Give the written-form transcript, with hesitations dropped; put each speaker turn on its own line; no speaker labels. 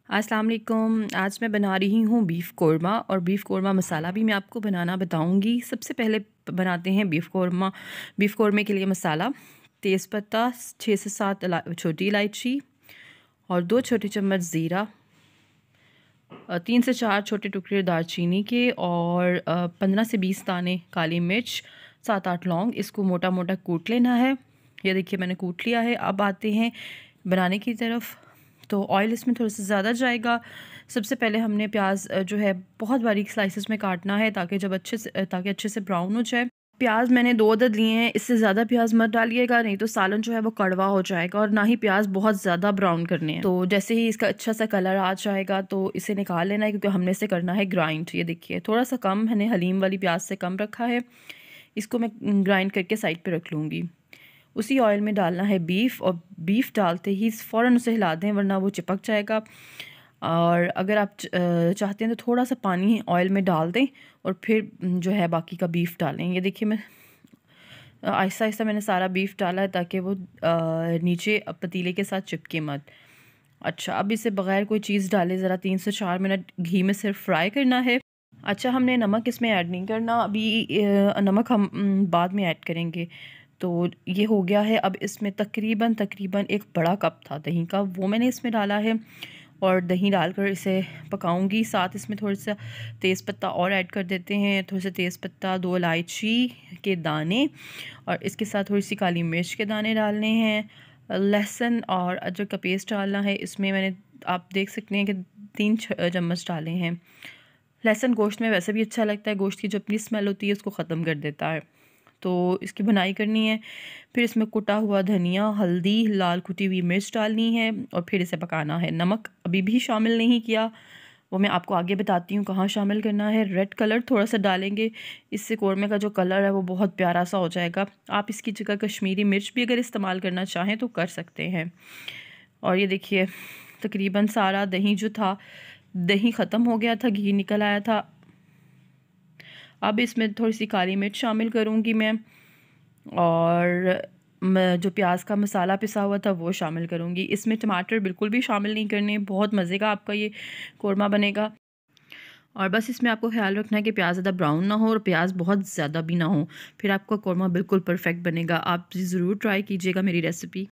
अस्सलाम वालेकुम। आज मैं बना रही हूँ बीफ़ कोरमा और बीफ़ कोरमा मसाला भी मैं आपको बनाना बताऊँगी। सबसे पहले बनाते हैं बीफ़ कोरमा। बीफ़ कोरमे के लिए मसाला तेज़पत्ता 6 से 7 छोटी इलायची और 2 छोटे चम्मच ज़ीरा, 3 से 4 छोटे टुकड़े दालचीनी के और 15 से 20 दाने काली मिर्च, 7-8 लौंग। इसको मोटा मोटा कूट लेना है। ये देखिए मैंने कूट लिया है। अब आते हैं बनाने की तरफ। तो ऑयल इसमें थोड़ा सा ज़्यादा जाएगा। सबसे पहले हमने प्याज जो है बहुत बारीक स्लाइसेस में काटना है ताकि अच्छे से ब्राउन हो जाए। प्याज मैंने 2 अदद लिए हैं। इससे ज़्यादा प्याज मत डालिएगा, नहीं तो सालन जो है वो कड़वा हो जाएगा, और ना ही प्याज बहुत ज़्यादा ब्राउन करने हैं। तो जैसे ही इसका अच्छा सा कलर आ जाएगा तो इसे निकाल लेना है, क्योंकि हमने इसे करना है ग्राइंड। ये देखिए थोड़ा सा कम मैंने हलीम वाली प्याज से कम रखा है। इसको मैं ग्राइंड करके साइड पर रख लूँगी। उसी ऑयल में डालना है बीफ़, और बीफ़ डालते ही फ़ौरन उसे हिला दें, वरना वो चिपक जाएगा। और अगर आप चाहते हैं तो थोड़ा सा पानी ऑयल में डाल दें और फिर जो है बाकी का बीफ़ डालें। ये देखिए मैं आहिस्ता आहिस्ता मैंने सारा बीफ़ डाला है ताकि वो नीचे पतीले के साथ चिपके मत। अच्छा, अब इसे बग़ैर कोई चीज़ डाले ज़रा 3 से 4 मिनट घी में सिर्फ फ्राई करना है। अच्छा, हमने नमक इसमें ऐड नहीं करना अभी। नमक हम बाद में ऐड करेंगे। तो ये हो गया है। अब इसमें तकरीबन एक बड़ा कप था दही का, वो मैंने इसमें डाला है और दही डालकर इसे पकाऊंगी। साथ इसमें थोड़ा सा तेज़पत्ता और ऐड कर देते हैं। थोड़ा सा तेज़पत्ता, 2 इलायची के दाने, और इसके साथ थोड़ी सी काली मिर्च के दाने डालने हैं। लहसुन और अदरक का पेस्ट डालना है इसमें। मैंने, आप देख सकते हैं कि 3 चम्मच डाले हैं। लहसुन गोश्त में वैसे भी अच्छा लगता है, गोश्त की जो अपनी स्मेल होती है उसको ख़त्म कर देता है। तो इसकी बुनाई करनी है। फिर इसमें कुटा हुआ धनिया, हल्दी, लाल कुटी हुई मिर्च डालनी है और फिर इसे पकाना है। नमक अभी भी शामिल नहीं किया, वो मैं आपको आगे बताती हूँ कहाँ शामिल करना है। रेड कलर थोड़ा सा डालेंगे, इससे कोरमे का जो कलर है वो बहुत प्यारा सा हो जाएगा। आप इसकी जगह कश्मीरी मिर्च भी अगर इस्तेमाल करना चाहें तो कर सकते हैं। और ये देखिए तकरीबन सारा दही जो था, दही ख़त्म हो गया था, घी निकल आया था। अब इसमें थोड़ी सी काली मिर्च शामिल करूँगी मैं, और मैं जो प्याज का मसाला पिसा हुआ था वो शामिल करूँगी। इसमें टमाटर बिल्कुल भी शामिल नहीं करने, बहुत मज़े का आपका ये कोरमा बनेगा। और बस इसमें आपको ख्याल रखना है कि प्याज ज़्यादा ब्राउन ना हो और प्याज बहुत ज़्यादा भी ना हो, फिर आपका कोरमा बिल्कुल परफेक्ट बनेगा। आप ज़रूर ट्राई कीजिएगा मेरी रेसिपी।